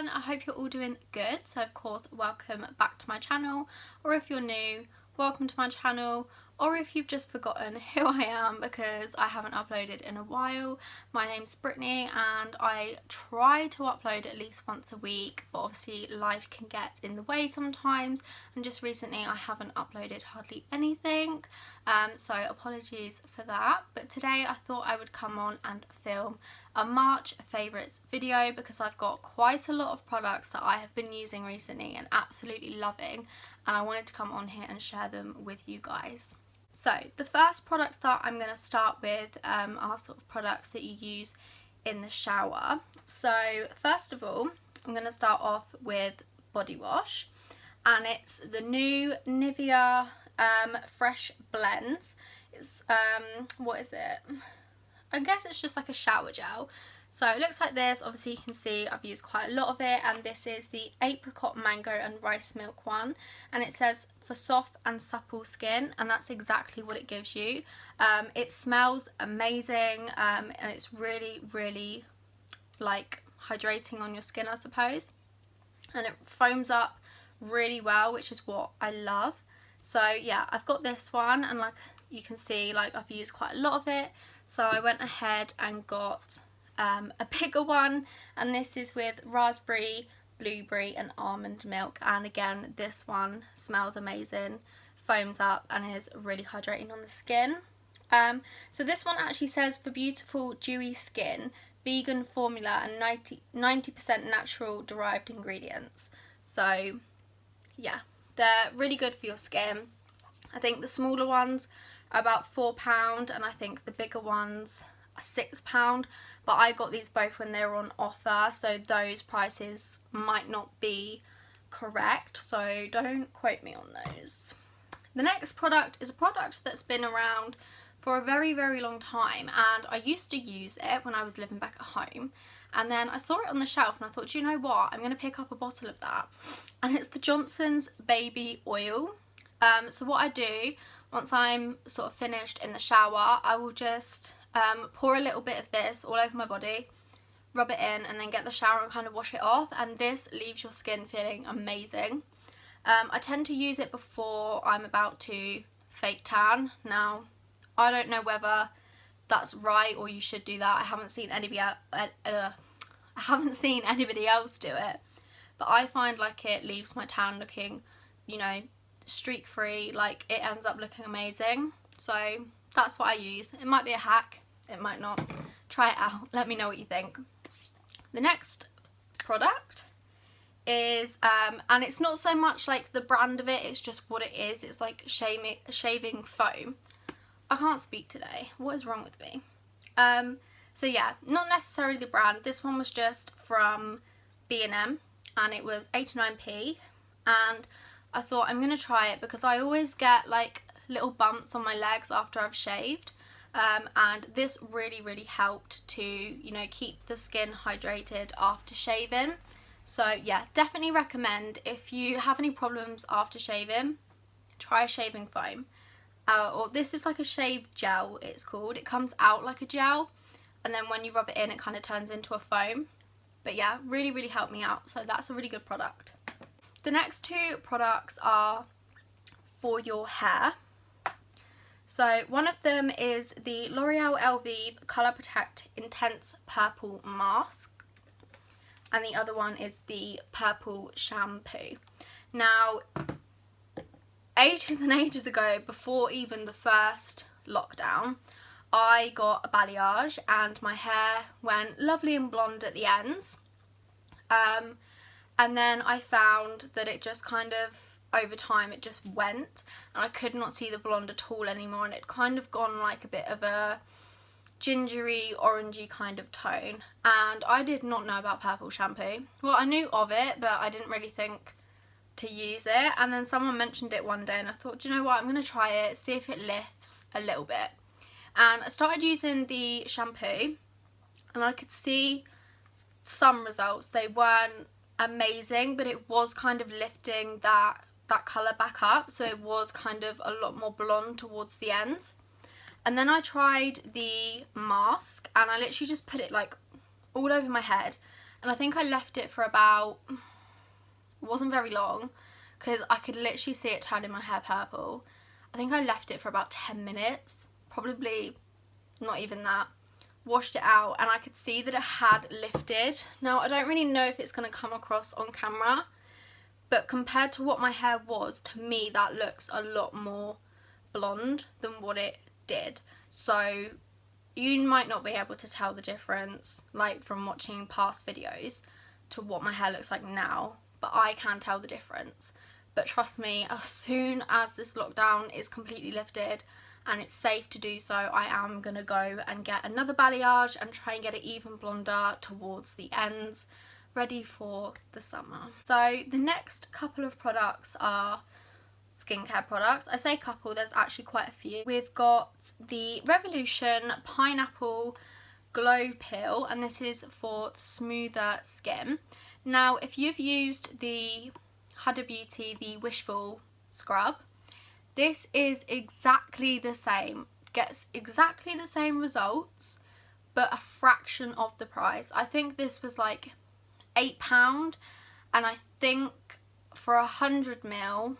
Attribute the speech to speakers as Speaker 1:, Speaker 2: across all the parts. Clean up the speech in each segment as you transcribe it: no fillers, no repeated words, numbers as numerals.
Speaker 1: everyone, I hope you're all doing good. So of course, welcome back to my channel, or if you're new, welcome to my channel, or if you've just forgotten who I am because I haven't uploaded in a while. My name's Brittany and I try to upload at least once a week, but obviously life can get in the way sometimes, and just recently I haven't uploaded hardly anything, so apologies for that. But today I thought I would come on and film a March favourites video because I've got quite a lot of products that I have been using recently and absolutely loving, and I wanted to come on here and share them with you guys. So the first products that I'm going to start with are sort of products that you use in the shower. So first of all, I'm going to start off with body wash, and it's the new Nivea Fresh Blends. It's what is it? I guess it's just like a shower gel. So it looks like this. Obviously you can see I've used quite a lot of it, and this is the apricot mango and rice milk one, and it says for soft and supple skin, and that's exactly what it gives you. It smells amazing, and it's really like hydrating on your skin, I suppose, and it foams up really well, which is what I love. So yeah, I've got this one, and like you can see, like I've used quite a lot of it, so I went ahead and got a bigger one, and this is with raspberry, blueberry and almond milk, and again this one smells amazing, foams up and is really hydrating on the skin. So this one actually says for beautiful dewy skin, vegan formula and 90% natural derived ingredients. So yeah, they're really good for your skin. I think the smaller ones are about £4, and I think the bigger ones are £6, but I got these both when they were on offer, so those prices might not be correct, so don't quote me on those. The next product is a product that's been around for a very long time, and I used to use it when I was living back at home, and then I saw it on the shelf and I thought, do you know what, I'm going to pick up a bottle of that, and it's the Johnson's Baby Oil. So what I do once I'm sort of finished in the shower, I will just pour a little bit of this all over my body, rub it in, and then get the shower and kind of wash it off, and this leaves your skin feeling amazing. I tend to use it before I'm about to fake tan. Now I don't know whether that's right or you should do that. I haven't seen anybody else do it, but I find like it leaves my tan looking, you know, streak free, like it ends up looking amazing. So that's what I use. It might be a hack, it might not. Try it out, let me know what you think. The next product is and it's not so much like the brand of it, it's just what it is. It's like shaving foam. I can't speak today, what is wrong with me? So yeah, not necessarily the brand. This one was just from B&M and it was 89p, and I thought I'm going to try it because I always get like little bumps on my legs after I've shaved, and this really helped to, you know, keep the skin hydrated after shaving. So yeah, definitely recommend if you have any problems after shaving, try shaving foam. Or this is like a shave gel, it's called. It comes out like a gel, and then when you rub it in it kind of turns into a foam. But yeah, really helped me out, so that's a really good product. The next two products are for your hair. So one of them is the L'Oreal Elvive Colour Protect Intense Purple Mask, and the other one is the Purple Shampoo. Now, ages and ages ago, before even the first lockdown, I got a balayage and my hair went lovely and blonde at the ends. And then I found that it just kind of, over time, it just went, and I could not see the blonde at all anymore, and it kind of gone like a bit of a gingery, orangey kind of tone, and I did not know about Purple Shampoo. Well, I knew of it, but I didn't really think to use it, and then someone mentioned it one day and I thought, do you know what, I'm going to try it, see if it lifts a little bit. And I started using the shampoo and I could see some results. They weren't amazing, but it was kind of lifting that colour back up, so it was kind of a lot more blonde towards the ends. And then I tried the mask and I literally just put it like all over my head, and I think I left it for about, it wasn't very long because I could literally see it turning my hair purple. I think I left it for about 10 minutes, probably not even that. Washed it out and I could see that it had lifted. Now I don't really know if it's going to come across on camera, but compared to what my hair was, to me that looks a lot more blonde than what it did. So you might not be able to tell the difference, like from watching past videos to what my hair looks like now, but I can tell the difference. But trust me, as soon as this lockdown is completely lifted and it's safe to do so, I am going to go and get another balayage and try and get it even blonder towards the ends, ready for the summer. So the next couple of products are skincare products. I say couple, there's actually quite a few. We've got the Revolution Pineapple Glow Pill, and this is for smoother skin. Now if you've used the Huda Beauty, the Wishful scrub, this is exactly the same, gets exactly the same results but a fraction of the price. I think this was like £8, and I think for 100ml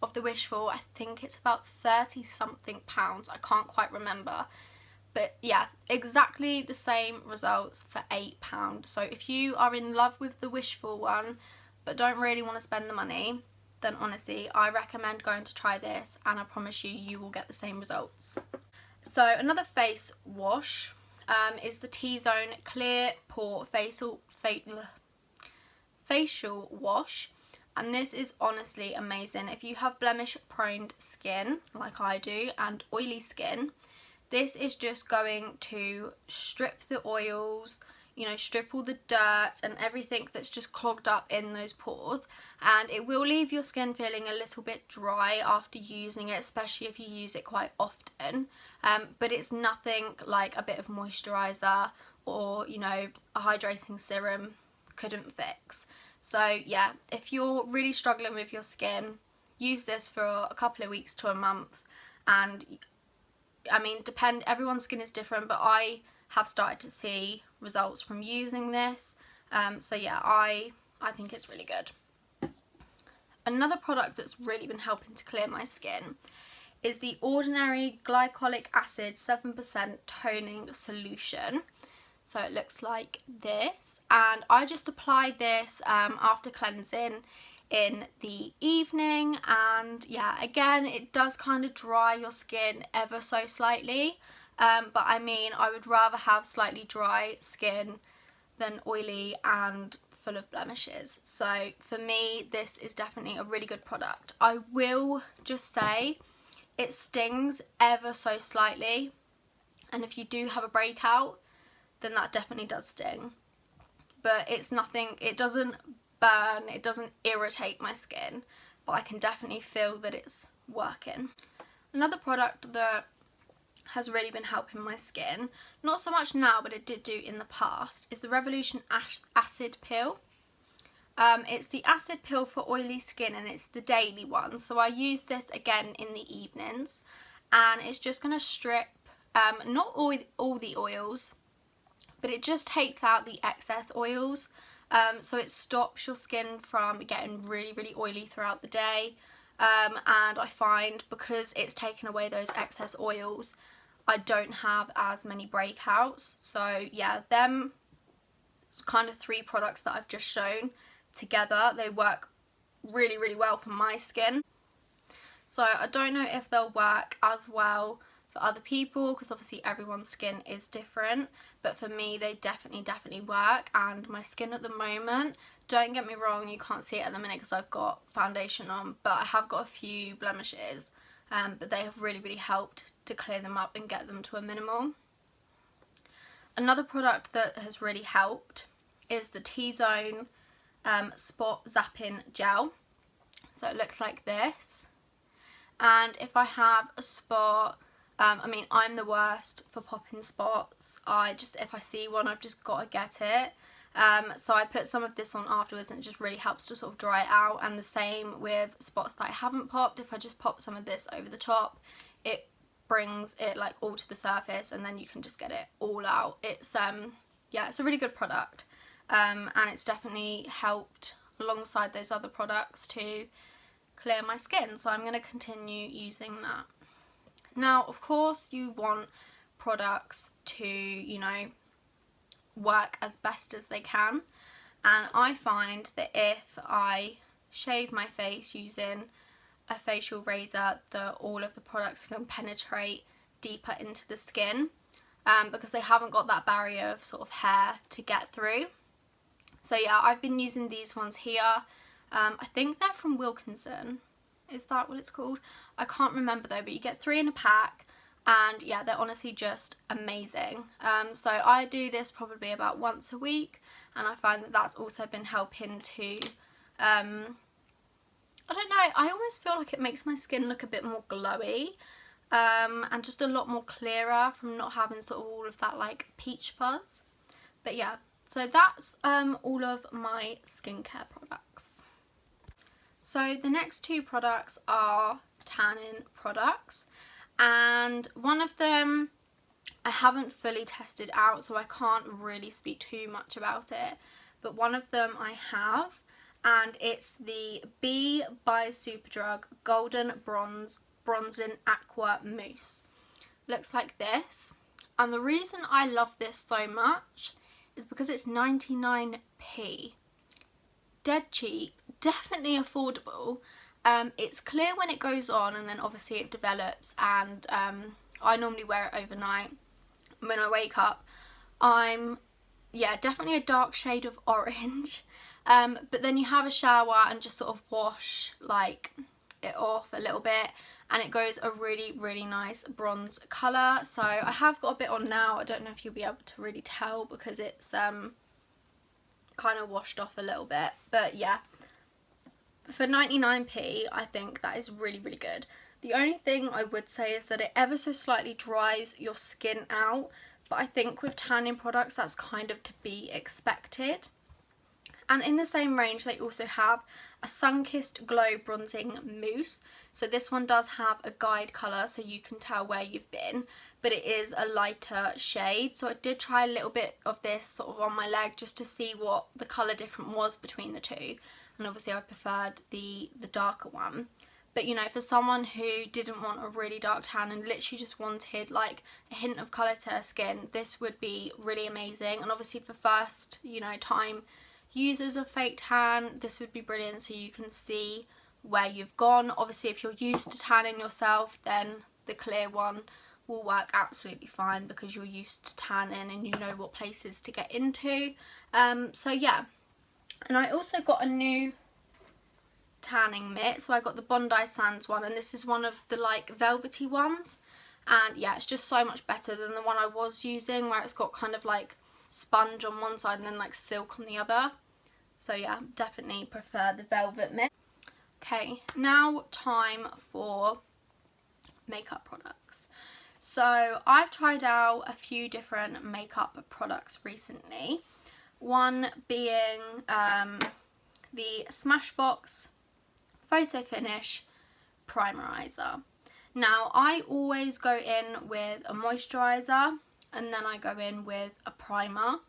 Speaker 1: of the Wishful, I think it's about 30 something pounds. I can't quite remember, but yeah, exactly the same results for £8. So if you are in love with the Wishful one but don't really want to spend the money, then honestly I recommend going to try this, and I promise you, you will get the same results. So another face wash is the T-Zone Clear Pore Facial Wash, and this is honestly amazing. If you have blemish prone skin like I do and oily skin, this is just going to strip the oils, you know, strip all the dirt and everything that's just clogged up in those pores, and it will leave your skin feeling a little bit dry after using it, especially if you use it quite often, but it's nothing like a bit of moisturiser or, you know, a hydrating serum couldn't fix. So yeah, if you're really struggling with your skin, use this for a couple of weeks to a month, and I mean, everyone's skin is different, but I have started to see results from using this, so yeah, I think it's really good. Another product that's really been helping to clear my skin is the Ordinary Glycolic Acid 7% Toning Solution. So it looks like this, and I just applied this after cleansing in the evening, and yeah, again, it does kind of dry your skin ever so slightly, but I mean, I would rather have slightly dry skin than oily and full of blemishes. So for me, this is definitely a really good product. I will just say it stings ever so slightly, and if you do have a breakout, then that definitely does sting, but it's nothing, it doesn't burn, it doesn't irritate my skin, but I can definitely feel that it's working. Another product that has really been helping my skin, not so much now but it did do in the past, is the Revolution Acid Pill. It's the acid pill for oily skin, and it's the daily one, so I use this again in the evenings, and it's just going to strip not all the oils, but it just takes out the excess oils, so it stops your skin from getting really, really oily throughout the day, and I find because it's taken away those excess oils, I don't have as many breakouts. So yeah, them kind of 3 products that I've just shown together, they work really, really well for my skin. So I don't know if they'll work as well for other people, because obviously everyone's skin is different, but for me they definitely work. And my skin at the moment, don't get me wrong, you can't see it at the minute because I've got foundation on, but I have got a few blemishes, but they have really helped to clear them up and get them to a minimal. Another product that has really helped is the T-Zone Spot Zapping Gel. So it looks like this, and if I have a spot, I mean, I'm the worst for popping spots. If I see one, I've just got to get it. So I put some of this on afterwards, and it just really helps to sort of dry it out. And the same with spots that I haven't popped. If I just pop some of this over the top, it brings it like all to the surface, and then you can just get it all out. It's yeah, it's a really good product. and it's definitely helped alongside those other products to clear my skin, so I'm going to continue using that. Now, of course, you want products to, you know, work as best as they can, and I find that if I shave my face using a facial razor, that all of the products can penetrate deeper into the skin, because they haven't got that barrier of sort of hair to get through. So yeah, I've been using these ones here. I think they're from Wilkinson. Is that what it's called? I can't remember though, but you get 3 in a pack, and yeah, they're honestly just amazing. So I do this probably about once a week, and I find that that's also been helping to, I don't know, I almost feel like it makes my skin look a bit more glowy, and just a lot more clearer from not having sort of all of that like peach fuzz. But yeah, so that's all of my skincare products. So the next 2 products are tanning products, and one of them I haven't fully tested out, so I can't really speak too much about it, but one of them I have, and it's the Bee by Superdrug Golden Bronzing Aqua Mousse. Looks like this, and the reason I love this so much is because it's 99p. Dead cheap, definitely affordable. It's clear when it goes on, and then obviously it develops, and I normally wear it overnight. When I wake up, I'm, yeah, definitely a dark shade of orange, but then you have a shower and just sort of wash like it off a little bit, and it goes a really nice bronze colour. So I have got a bit on now. I don't know if you'll be able to really tell because it's kind of washed off a little bit, but yeah, for 99p I think that is really good. The only thing I would say is that it ever so slightly dries your skin out, but I think with tanning products that's kind of to be expected. And in the same range they also have a Sunkissed Glow Bronzing Mousse. So this one does have a guide colour so you can tell where you've been, but it is a lighter shade. So I did try a little bit of this sort of on my leg just to see what the colour difference was between the 2. And obviously I preferred the darker one. But you know, for someone who didn't want a really dark tan and literally just wanted like a hint of colour to their skin, this would be really amazing. And obviously for first, you know, time users of fake tan, this would be brilliant so you can see where you've gone. Obviously if you're used to tanning yourself, then the clear one will work absolutely fine because you're used to tanning and you know what places to get into. So yeah, and I also got a new tanning mitt. So I got the Bondi Sands one, and this is one of the like velvety ones, and yeah, it's just so much better than the one I was using where it's got kind of like sponge on one side and then like silk on the other. So yeah, definitely prefer the velvet mitt. Okay, now time for makeup products. So I've tried out a few different makeup products recently, one being the Smashbox Photo Finish Primerizer. Now I always go in with a moisturiser and then I go in with a primer,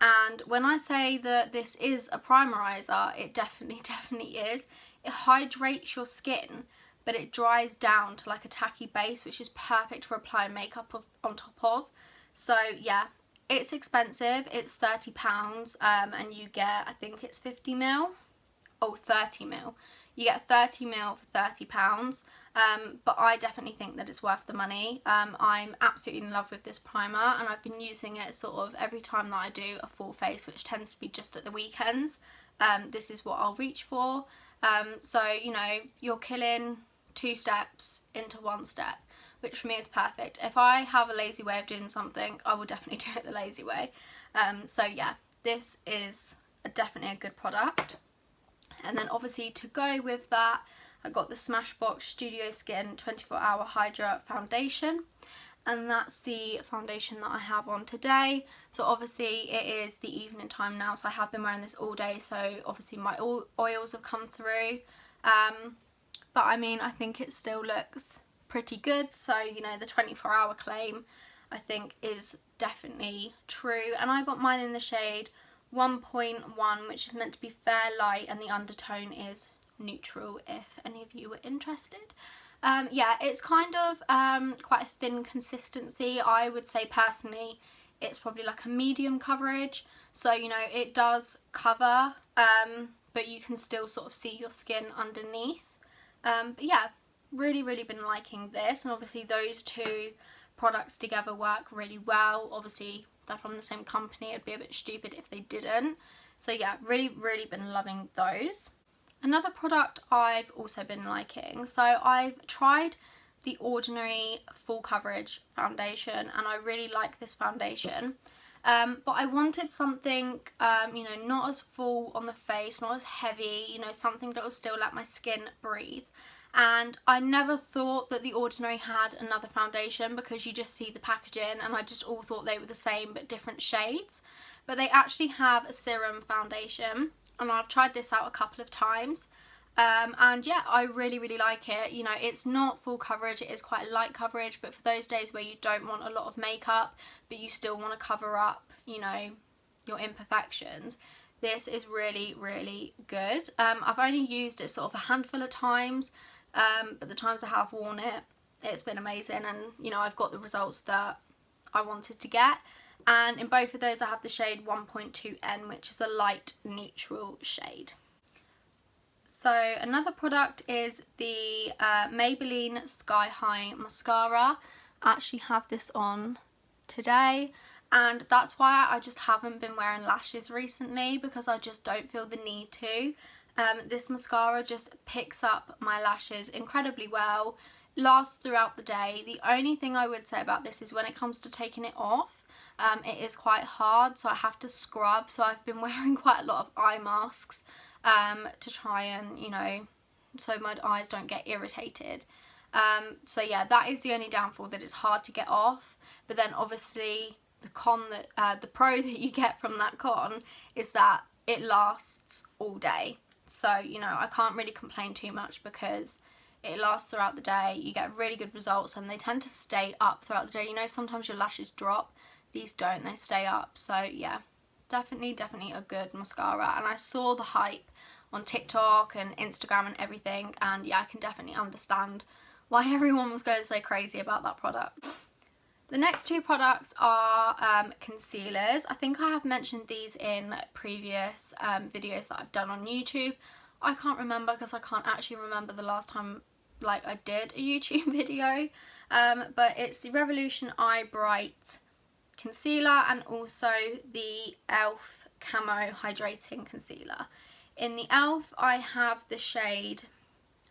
Speaker 1: and when I say that this is a primerizer, it definitely is. It hydrates your skin but it dries down to like a tacky base, which is perfect for applying makeup on top of. So yeah, it's expensive, it's £30, and you get, I think it's 50ml, oh 30ml. You get 30ml for £30, but I definitely think that it's worth the money. I'm absolutely in love with this primer, and I've been using it sort of every time that I do a full face, which tends to be just at the weekends. This is what I'll reach for. So, you know, you're killing 2 steps into 1 step, which for me is perfect. If I have a lazy way of doing something, I will definitely do it the lazy way. So yeah, this is definitely a good product. And then obviously to go with that, I got the Smashbox Studio Skin 24 Hour Hydra Foundation, and that's the foundation that I have on today. So obviously it is the evening time now, so I have been wearing this all day, so obviously my oils have come through, but I mean, I think it still looks pretty good. So, you know, the 24-hour claim I think is definitely true, and I got mine in the shade 1.1, which is meant to be fair light, and the undertone is neutral, if any of you were interested. Yeah, it's kind of quite a thin consistency. I would say personally it's probably like a medium coverage, so you know it does cover, but you can still sort of see your skin underneath. But yeah, really been liking this, and obviously those two products together work really well. Obviously they're from the same company, it'd be a bit stupid if they didn't. So yeah, really been loving those. Another product I've also been liking, so I've tried the Ordinary Full Coverage Foundation, and I really like this foundation. But I wanted something, you know, not as full on the face, not as heavy, you know, something that will still let my skin breathe. And I never thought that the Ordinary had another foundation, because you just see the packaging and I just all thought they were the same but different shades. But they actually have a serum foundation, and I've tried this out a couple of times. And yeah, I really like it. You know, it's not full coverage, it is quite a light coverage, but for those days where you don't want a lot of makeup but you still want to cover up, you know, your imperfections, this is really good. I've only used it sort of a handful of times, but the times I have worn it, it's been amazing, and you know, I've got the results that I wanted to get. And in both of those I have the shade 1.2N, which is a light neutral shade. So another product is the Maybelline Sky High Mascara. I actually have this on today, and that's why I just haven't been wearing lashes recently, because I just don't feel the need to. This mascara just picks up my lashes incredibly well, lasts throughout the day. The only thing I would say about this is when it comes to taking it off, it is quite hard, so I have to scrub. So I've been wearing quite a lot of eye masks to try and, you know, so my eyes don't get irritated. So yeah, that is the only downfall, that it's hard to get off. But then obviously the the pro that you get from that con is that it lasts all day. So, you know, I can't really complain too much, because it lasts throughout the day, you get really good results, and they tend to stay up throughout the day. You know, sometimes your lashes drop, these don't, they stay up. So yeah, definitely a good mascara. And I saw the hype on TikTok and Instagram and everything, and yeah, I can definitely understand why everyone was going so crazy about that product. The next two products are concealers. I think I have mentioned these in previous videos that I've done on YouTube. I can't remember, because I can't actually remember the last time like I did a YouTube video. But it's the Revolution Eye Bright Concealer, and also the e.l.f. Camo Hydrating Concealer. In the e.l.f. I have the shade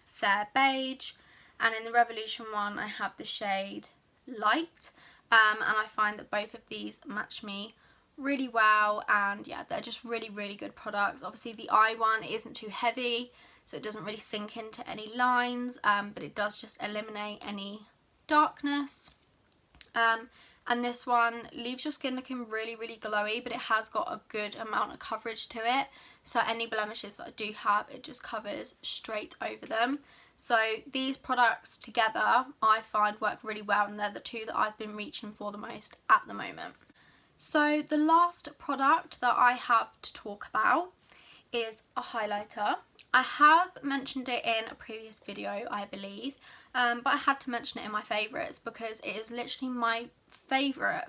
Speaker 1: Fair Beige, and in the Revolution one I have the shade Light. And I find that both of these match me really well, and yeah, they're just really good products. Obviously the eye one isn't too heavy, so it doesn't really sink into any lines, but it does just eliminate any darkness. And this one leaves your skin looking really glowy, but it has got a good amount of coverage to it, so any blemishes that I do have, it just covers straight over them. So these products together I find work really well, and they're the two that I've been reaching for the most at the moment. So the last product that I have to talk about is a highlighter. I have mentioned it in a previous video, I believe, but I had to mention it in my favourites, because it is literally my favourite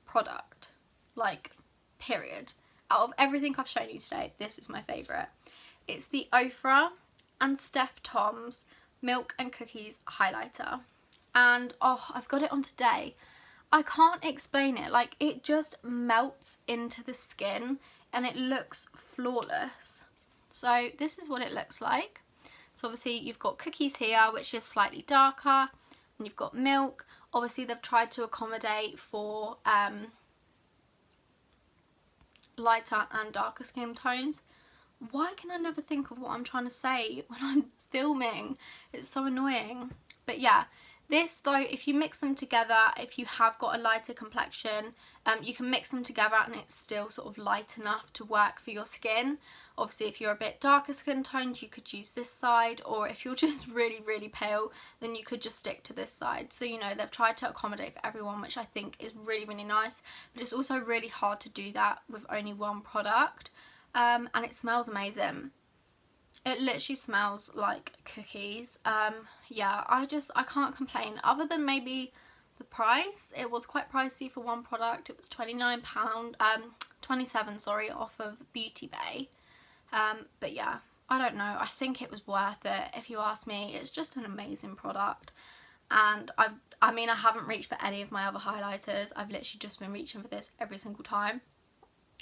Speaker 1: product, like, period. Out of everything I've shown you today, this is my favourite. It's the Ofra and Steph Tom's Milk and Cookies highlighter, and oh, I've got it on today. I can't explain it, like, it just melts into the skin and it looks flawless. So this is what it looks like. So obviously you've got Cookies here, which is slightly darker, and you've got Milk. Obviously they've tried to accommodate for lighter and darker skin tones. Why can I never think of what I'm trying to say when I'm filming? It's so annoying. But yeah, this though, if you mix them together, if you have got a lighter complexion, you can mix them together and it's still sort of light enough to work for your skin. Obviously if you're a bit darker skin toned you could use this side, or if you're just really pale then you could just stick to this side. So you know, they've tried to accommodate for everyone, which I think is really nice, but it's also really hard to do that with only one product. And it smells amazing. It literally smells like cookies. Yeah, I can't complain, other than maybe the price. It was quite pricey for one product. It was £29, 27 sorry, off of Beauty Bay. But yeah, I don't know, I think it was worth it if you ask me. It's just an amazing product, and I mean I haven't reached for any of my other highlighters. I've literally just been reaching for this every single time.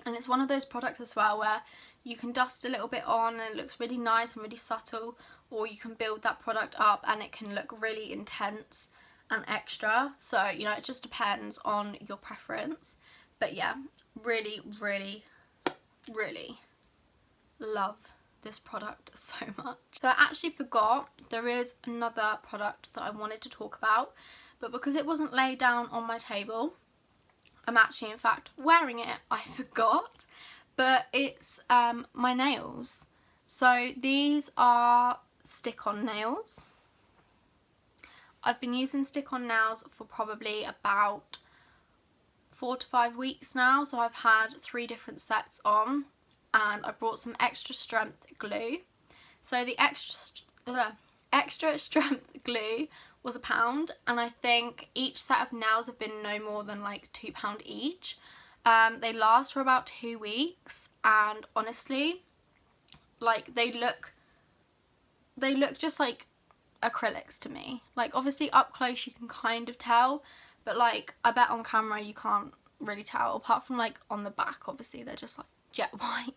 Speaker 1: And it's one of those products as well where you can dust a little bit on and it looks really nice and really subtle, or you can build that product up and it can look really intense and extra. So you know, it just depends on your preference. But yeah, really love this product so much. So I actually forgot there is another product that I wanted to talk about, but because it wasn't laid down on my table, I'm actually in fact wearing it. I forgot, but it's my nails. So these are stick-on nails. I've been using stick-on nails for probably about 4 to 5 weeks now. So I've had 3 different sets on, and I brought some extra strength glue. So the extra strength glue was £1, and I think each set of nails have been no more than like £2 each. They last for about 2 weeks, and honestly, like they look just like acrylics to me. Like obviously up close you can kind of tell, but like I bet on camera you can't really tell, apart from like on the back obviously they're just like jet white.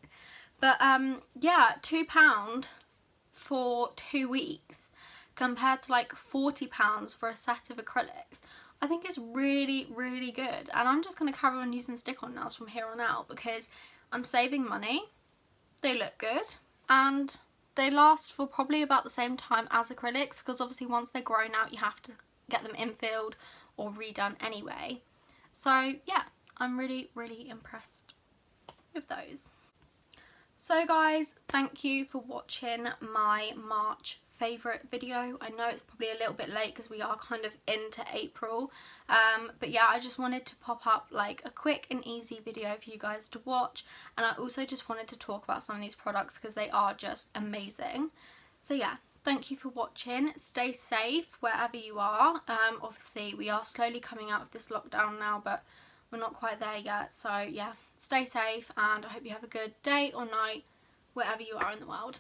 Speaker 1: But yeah, £2 for 2 weeks compared to like £40 for a set of acrylics, I think it's really good. And I'm just going to carry on using stick-on nails from here on out because I'm saving money, they look good, and they last for probably about the same time as acrylics, because obviously once they're grown out you have to get them infilled or redone anyway. So yeah, I'm really impressed with those. So guys, thank you for watching my March favourite video. I know it's probably a little bit late because we are kind of into April, but yeah, I just wanted to pop up like a quick and easy video for you guys to watch, and I also just wanted to talk about some of these products because they are just amazing. So yeah, thank you for watching. Stay safe wherever you are. Obviously we are slowly coming out of this lockdown now, but we're not quite there yet. So yeah, stay safe, and I hope you have a good day or night wherever you are in the world.